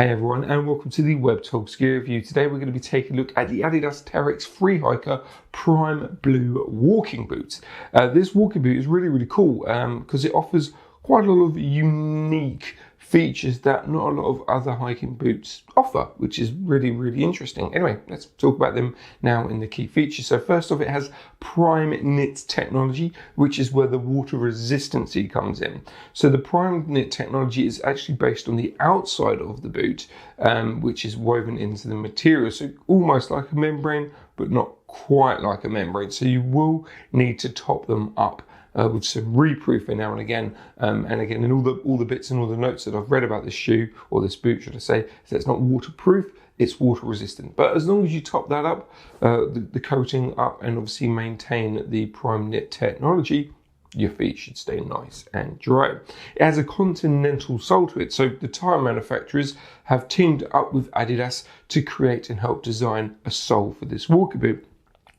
Hey everyone, and welcome to the Webtogs gear review. Today we're going to be taking a look at the Adidas Terrex Free Hiker Primeblue walking boots. This walking boot is really cool because it offers quite a lot of unique features that not a lot of other hiking boots offer, which is really interesting. Anyway, let's talk about them now in the key features. So first off, it has Primeknit technology, which is where the water resistancy comes in. So the Primeknit technology is actually based on the outside of the boot, which is woven into the material. So almost like a membrane, but not quite like a membrane. So you will need to top them up with some reproofing now and again, and all the bits and all the notes that I've read about this shoe, or this boot should I say, is that it's not waterproof, it's water resistant. But as long as you top that up, the coating up, and obviously maintain the Primeknit technology, your feet should stay nice and dry. It has a Continental sole to it, so the tyre manufacturers have teamed up with Adidas to create and help design a sole for this walking boot,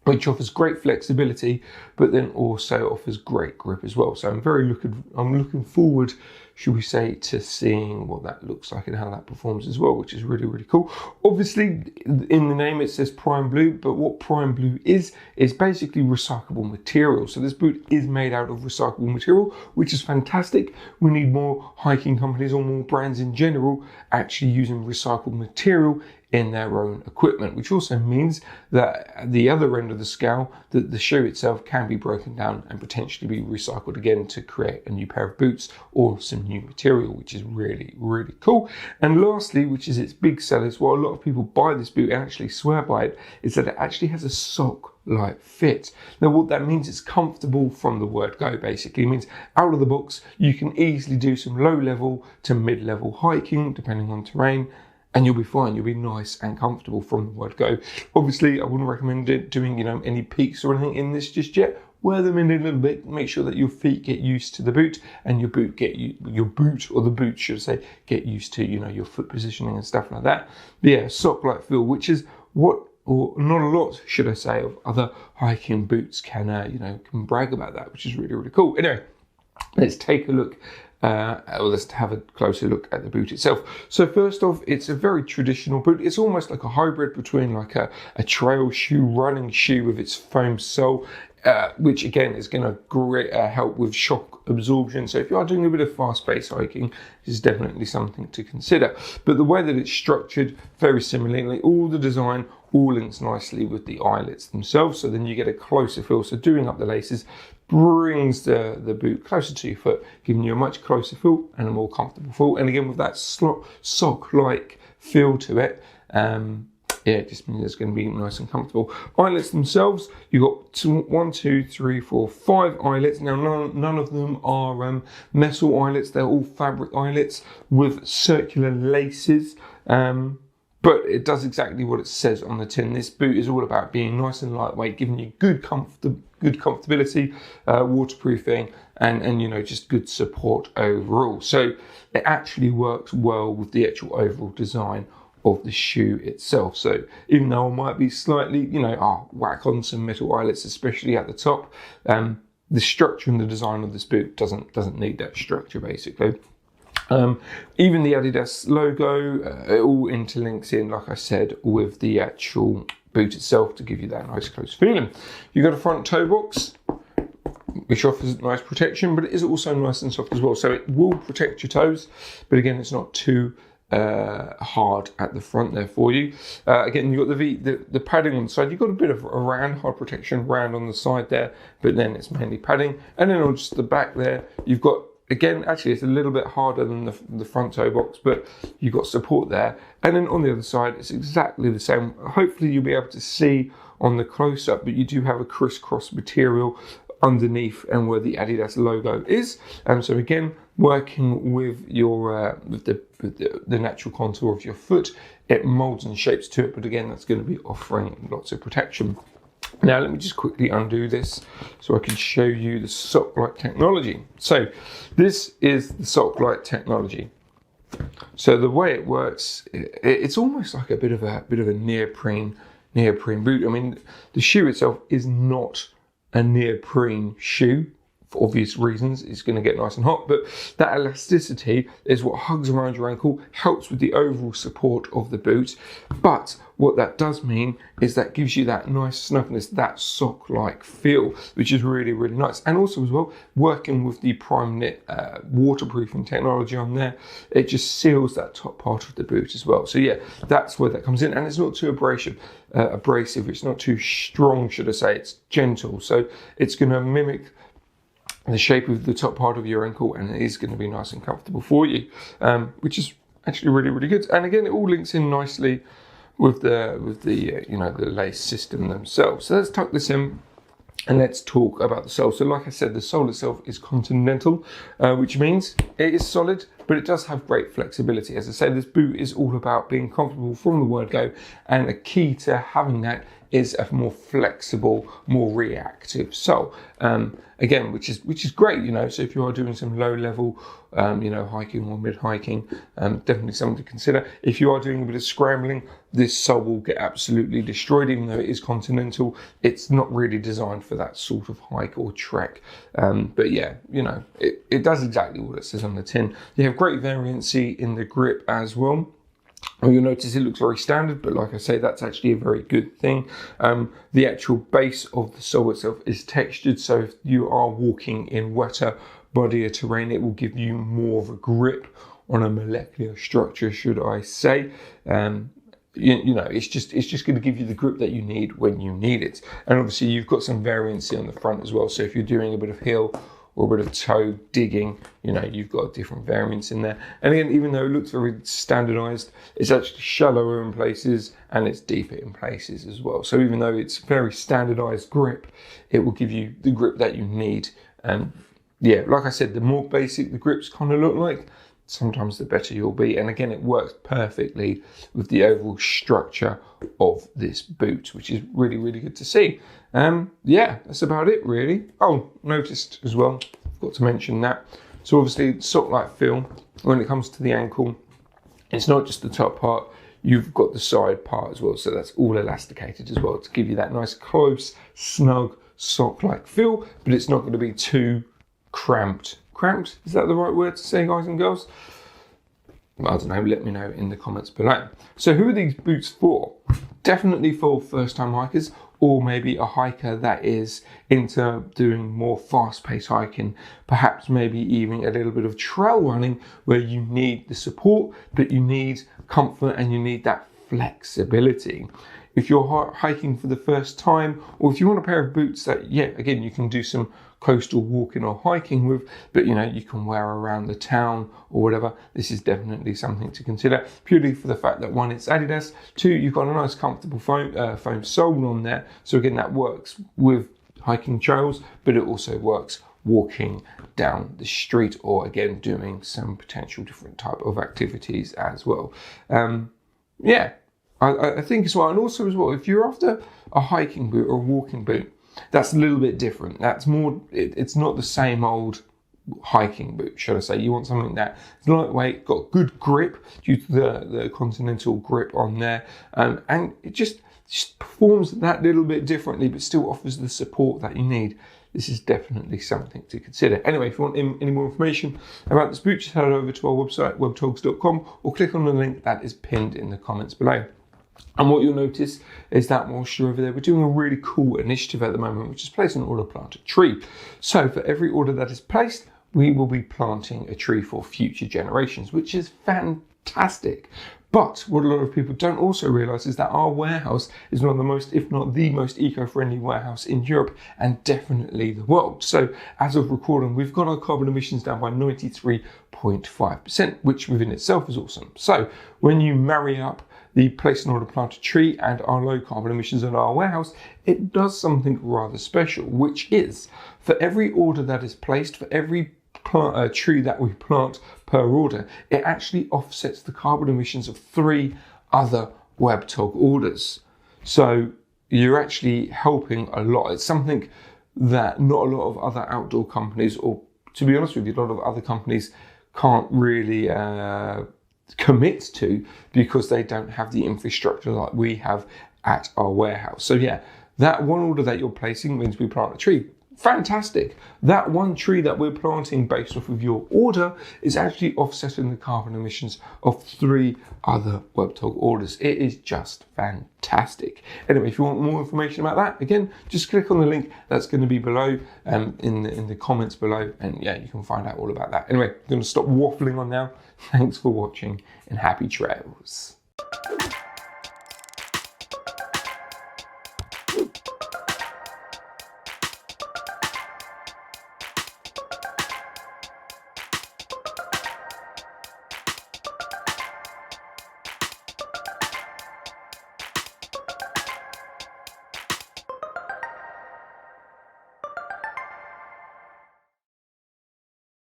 which offers great flexibility, but then also offers great grip as well. So I'm looking forward, should we say, to seeing what that looks like and how that performs as well, which is really cool. Obviously, in the name it says Primeblue, but what Primeblue is basically recyclable material. So this boot is made out of recyclable material, which is fantastic. We need more hiking companies, or more brands in general, actually using recycled material in their own equipment, which also means that at the other end of the scale, that the shoe itself can be broken down and potentially be recycled again to create a new pair of boots or some new material, which is really cool. And lastly, which is its big seller, is what a lot of people buy this boot and actually swear by it, is that it actually has a sock-like fit. Now what that means, it's comfortable from the word go. Basically, it means out of the box you can easily do some low level to mid-level hiking depending on terrain, and you'll be fine. You'll be nice and comfortable from the word go. Obviously, I wouldn't recommend doing any peaks or anything in this just yet. Wear them in a little bit. Make sure that your feet get used to the boot, and your boot get used to your foot positioning and stuff like that. But yeah, sock-like feel, which is what, or not a lot, should I say, of other hiking boots can brag about that, which is really cool. Anyway, let's take a look. Let's have a closer look at the boot itself. So first off, it's a very traditional boot. It's almost like a hybrid between like a trail shoe, running shoe with its foam sole, which again is going to help with shock absorption. So if you are doing a bit of fast-paced hiking, this is definitely something to consider. But the way that it's structured, very similarly, all the design all links nicely with the eyelets themselves, so then you get a closer feel. So doing up the laces brings the boot closer to your foot, giving you a much closer feel and a more comfortable feel. And again, with that sock-like feel to it, yeah, it just means it's going to be nice and comfortable. Eyelets themselves, you've got 1, 2, 3, 4, 5 eyelets. Now, none of them are metal eyelets. They're all fabric eyelets with circular laces. But it does exactly what it says on the tin. This boot is all about being nice and lightweight, giving you good comfortability, waterproofing, and just good support overall. So it actually works well with the actual overall design of the shoe itself. So even though I might be slightly, whack on some metal eyelets, especially at the top, the structure and the design of this boot doesn't need that structure basically. Even the Adidas logo, it all interlinks in, like I said, with the actual boot itself to give you that nice close feeling. You've got a front toe box, which offers nice protection, but it is also nice and soft as well. So it will protect your toes, but again, it's not too hard at the front there for you. Again, you've got the padding on the side. You've got a bit of hard protection round on the side there, but then it's mainly padding. And then on just the back there, you've got, again, actually it's a little bit harder than the front toe box, but you've got support there. And then on the other side, it's exactly the same. Hopefully you'll be able to see on the close-up, but you do have a crisscross material underneath and where the Adidas logo is. So again, working with your with the natural contour of your foot, it molds and shapes to it, but again, that's going to be offering lots of protection. Now let me just quickly undo this so I can show you the sock-like technology. So this is the sock-like technology. So the way it works, it's almost like a bit of a neoprene boot. I mean, the shoe itself is not a neoprene shoe for obvious reasons, it's going to get nice and hot, but that elasticity is what hugs around your ankle, helps with the overall support of the boot. But what that does mean is that gives you that nice snugness, that sock-like feel, which is really, really nice. And also as well, working with the Primeknit waterproofing technology on there, it just seals that top part of the boot as well. So yeah, that's where that comes in, and it's not too abrasive, it's not too strong, should I say, it's gentle. So it's going to mimic the shape of the top part of your ankle, and it is going to be nice and comfortable for you, which is actually really, really good. And again, it all links in nicely with the the lace system themselves. So let's tuck this in and let's talk about the sole. So like I said, the sole itself is Continental, which means it is solid, but it does have great flexibility. As I say, this boot is all about being comfortable from the word go, and a key to having that is a more flexible, more reactive sole. Again, which is great, So if you are doing some low level, hiking or mid hiking, definitely something to consider. If you are doing a bit of scrambling, this sole will get absolutely destroyed, even though it is Continental. It's not really designed for that sort of hike or trek. But yeah, it does exactly what it says on the tin. You have great variancy in the grip as well. You'll notice it looks very standard, but like I say, that's actually a very good thing. The actual base of the sole itself is textured, so if you are walking in wetter, boddier terrain, it will give you more of a grip on a molecular structure, should I say. It's just going to give you the grip that you need when you need it. And obviously you've got some variancy on the front as well, so if you're doing a bit of heel or a bit of toe digging, you've got different variants in there. And again, even though it looks very standardized, it's actually shallower in places and it's deeper in places as well. So even though it's very standardized grip, it will give you the grip that you need. And yeah, like I said, the more basic the grips kind of look like, sometimes the better you'll be. And again, it works perfectly with the overall structure of this boot, which is really, really good to see. Yeah, that's about it really. Oh, noticed as well, forgot to mention that. So obviously sock-like feel when it comes to the ankle, it's not just the top part, you've got the side part as well. So that's all elasticated as well to give you that nice, close, snug sock-like feel, but it's not going to be too cramped. Cramped, is that the right word to say, guys and girls? I don't know, let me know in the comments below. So who are these boots for? Definitely for first-time hikers, or maybe a hiker that is into doing more fast-paced hiking, perhaps maybe even a little bit of trail running where you need the support, but you need comfort and you need that flexibility. If you're hiking for the first time, or if you want a pair of boots that, yeah, again, you can do some coastal walking or hiking with, but you can wear around the town or whatever, this is definitely something to consider, purely for the fact that one, it's Adidas, two, you've got a nice comfortable foam sole on there. So again, that works with hiking trails, but it also works walking down the street, or again, doing some potential different type of activities as well. Yeah, I think as well. And also as well, if you're after a hiking boot or a walking boot, that's a little bit different. That's more, it's not the same old hiking boot, should I say. You want something that's lightweight, got good grip due to the Continental grip on there, and it just performs that little bit differently, but still offers the support that you need. This is definitely something to consider. Anyway, if you want any more information about this boot, just head over to our website, webtogs.com, or click on the link that is pinned in the comments below. And what you'll notice is that whilst you're over there, we're doing a really cool initiative at the moment, which is place an order, plant a tree. So for every order that is placed, we will be planting a tree for future generations, which is fantastic. But what a lot of people don't also realise is that our warehouse is one of the most, if not the most eco-friendly warehouse in Europe, and definitely the world. So as of recording, we've got our carbon emissions down by 93.5%, which within itself is awesome. So when you marry up the place an order, plant a tree and our low carbon emissions in our warehouse, it does something rather special, which is for every order that is placed, for every tree that we plant per order, it actually offsets the carbon emissions of 3 other Webtog orders. So you're actually helping a lot. It's something that not a lot of other outdoor companies, or to be honest with you, a lot of other companies can't really commit to, because they don't have the infrastructure like we have at our warehouse. So yeah, that one order that you're placing means we plant a tree. fantastic. That one tree that we're planting based off of your order is actually offsetting the carbon emissions of 3 other Webtog orders. It is just fantastic. Anyway, if you want more information about that, again, just click on the link that's going to be below in the comments below, and yeah, you can find out all about that. Anyway, I'm going to stop waffling on now. Thanks for watching and happy trails.